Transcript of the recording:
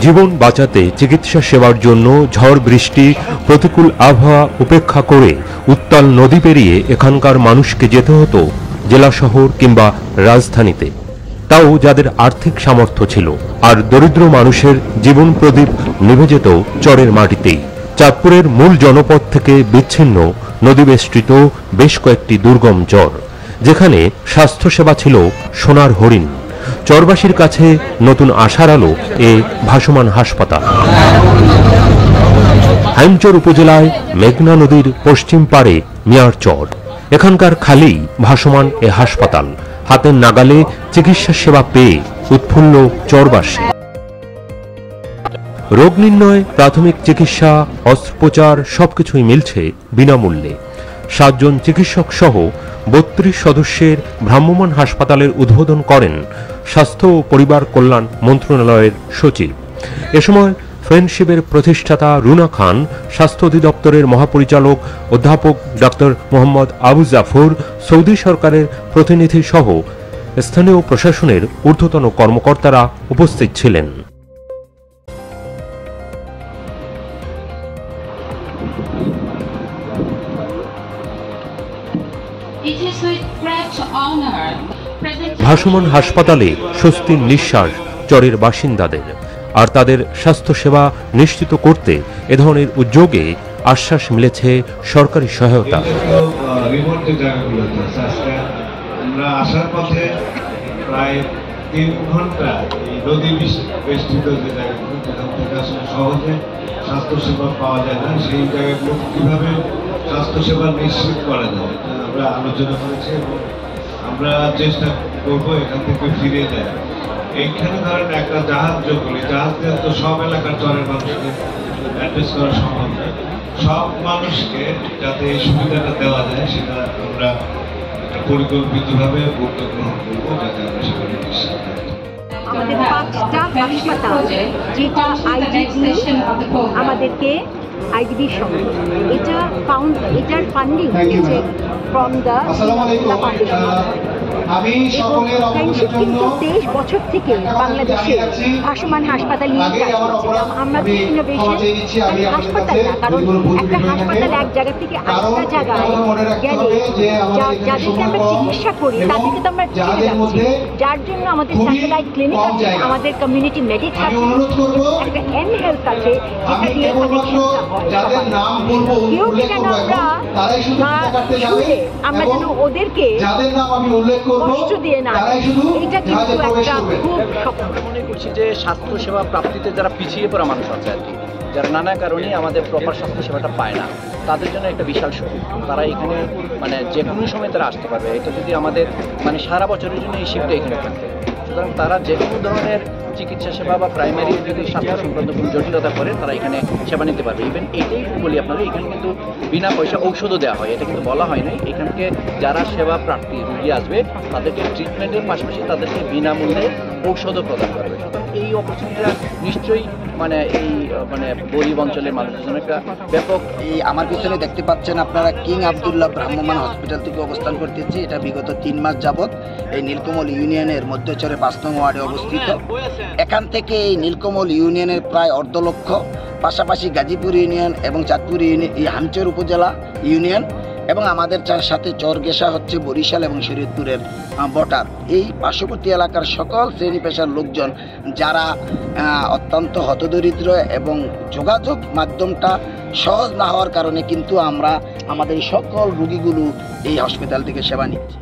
জীবন বাঁচাতে চিকিৎসা সেবার জন্য ঝড় বৃষ্টি প্রতিকূল আবহাওয়া উপেক্ষা করে উত্তাল নদী পেরিয়ে এখানকার মানুষকে যেতে হতো জেলা শহর কিংবা রাজধানীতে, তাও যাদের আর্থিক সামর্থ্য ছিল। আর দরিদ্র মানুষের জীবন প্রদীপ নিভে যেত চরের মাটিতেই। চাঁদপুরের মূল জনপদ থেকে বিচ্ছিন্ন নদীবেষ্টিত বেশ কয়েকটি দুর্গম চর, যেখানে স্বাস্থ্যসেবা ছিল সোনার হরিণ। চরবাসীর কাছে নতুন আশার আলো এ ভাসমান হাসপাতাল। হাইমচর উপজেলায় মেঘনা নদীর পশ্চিম পাড়ে মিয়ার চর। এখানকার খালি ভাসমান এ হাসপাতাল, হাতের নাগালে চিকিৎসা সেবা পেয়ে উৎফুল্ল চরবাসী। রোগ নির্ণয়, প্রাথমিক চিকিৎসা, অস্ত্রোপচার সবকিছুই মিলছে বিনামূল্যে। 7 জন চিকিৎসক সহ 32 সদস্যের ভ্রাম্যমাণ হাসপাতালের উদ্বোধন করেন স্বাস্থ্য ও পরিবার কল্যাণ মন্ত্রণালয়ের সচিব। এ সময় ফ্রেন্ডশিপের প্রতিষ্ঠাতা রুনা খান, স্বাস্থ্য অধিদপ্তরের মহাপরিচালক অধ্যাপক ডক্টর মোহাম্মদ আবু জাফর, সৌদি সরকারের প্রতিনিধি সহ স্থানীয় প্রশাসনের ঊর্ধ্বতন কর্মকর্তারা উপস্থিত ছিলেন। ভাসমান হাসপাতালে স্বস্তির নিঃশ্বাস চরের বাসিন্দাদের। আর তাদের স্বাস্থ্যসেবা নিশ্চিত করতে এ ধরনের উদ্যোগে আশ্বাস মিলেছে সরকারি সহায়তা। আমরা আসার পথে প্রায় 3 ঘন্টা এই নদী বেষ্টিত যে জায়গাগুলো, যেখান থেকে আসলে সহজে স্বাস্থ্যসেবা পাওয়া যায় না, সেই জায়গাগুলো কিভাবে স্বাস্থ্যসেবা নিশ্চিত করা যায় আমরা আলোচনা করেছি এবং আমরা চেষ্টা করবো এখান থেকে ফিরে যায়। এইখানে ধরেন একটা জাহাজ যোগ করি, জাহাজ দিয়ে তো সব এলাকার চরের মানুষকে অ্যাড্রেস করা সম্ভব নয়। সব মানুষকে যাতে এই সুবিধাটা দেওয়া যায় সেটা আমরা পরিকল্পিতভাবে উদ্যোগ গ্রহণ করবো, যাতে আমরা সেখানে নিশ্চিত থাকি। আমাদের 5টা হাসপাতাল, যেটা আমাদেরকে আইডিবির সঙ্গে এটার ফান্ডিং হচ্ছে ফ্রম দ্য আমি সকলের অবগতির জন্য 23 বছর থেকে বাংলাদেশে ভাসমান হাসপাতাল নিয়ে আমরা ইনোভেশন হাসপাতাল না, কারণ একটা হাসপাতাল এক জায়গা থেকে আরেকটা জায়গায় গেলে যাদেরকে আমরা চিকিৎসা করি তাদেরকে তো আমরা চিনে যাচ্ছি, যার জন্য আমাদের স্যাটেলাইট ক্লিনিক আছে, আমাদের কমিউনিটি মেডিক্স আছে, একটা এম হেলথ আছে, যেটা দিয়ে কানেকশনটা হয়। কেউ যেন আমরা যেন ওদেরকে কষ্ট দিয়ে না, এটা কিন্তু একটা খুব স্বপ্ন। মনে করছি যে স্বাস্থ্যসেবা প্রাপ্তিতে যারা পিছিয়ে পড়া মানুষ আছে আর কি, যারা নানা কারণে আমাদের প্রপার স্বাস্থ্যসেবাটা পায় না, তাদের জন্য একটা বিশাল সুযোগ। তারা এখানে যে কোনো সময় তারা আসতে পারবে। এটা যদি আমাদের সারা বছরের জন্য এই শিফটটা এখানে থাকবে, সুতরাং তারা যে কোনো ধরনের চিকিৎসা সেবা বা প্রাইমারি যদি স্বাস্থ্য সংক্রান্ত কোনো জটিলতা করে তারা এখানে সেবা নিতে পারবে। ইভেন এইটাই বলি আপনারা, এখানে কিন্তু বিনা পয়সা ঔষধও দেওয়া হয়, এটা কিন্তু বলা হয় নাই। এখানকে যারা সেবা প্রার্থী রুগী আসবে তাদেরকে ট্রিটমেন্টের পাশাপাশি তাদেরকে বিনামূল্যে ঔষধও প্রদান করবে। সুতরাং এই অপরচুনিটিটা নিশ্চয়ই এই গরিব অঞ্চলের মানুষের জন্য একটা ব্যাপক। এই আমার পিছনে দেখতে পাচ্ছেন আপনারা কিং আবদুল্লাহ ভ্রাম্যমাণ হসপিটাল থেকে অবস্থান করতেছি। এটা বিগত 3 মাস যাবৎ এই নীলকমল ইউনিয়নের মধ্যচরে 5 নং ওয়ার্ডে অবস্থিত। এখান থেকে এই নীলকমল ইউনিয়নের প্রায় 1.5 লক্ষ, পাশাপাশি গাজীপুর ইউনিয়ন এবং চাঁদপুর ইউনিয়ন, এই হামচর উপজেলা ইউনিয়ন এবং আমাদের সাথে চরগেশা হচ্ছে বরিশাল এবং শরীয়তপুরের বর্ডার। এই পার্শ্ববর্তী এলাকার সকল শ্রেণী পেশার লোকজন যারা অত্যন্ত হতদরিদ্র এবং যোগাযোগ মাধ্যমটা সহজ না হওয়ার কারণে কিন্তু আমরা আমাদের সকল রোগীগুলো এই হসপিটাল থেকে সেবা নিচ্ছি।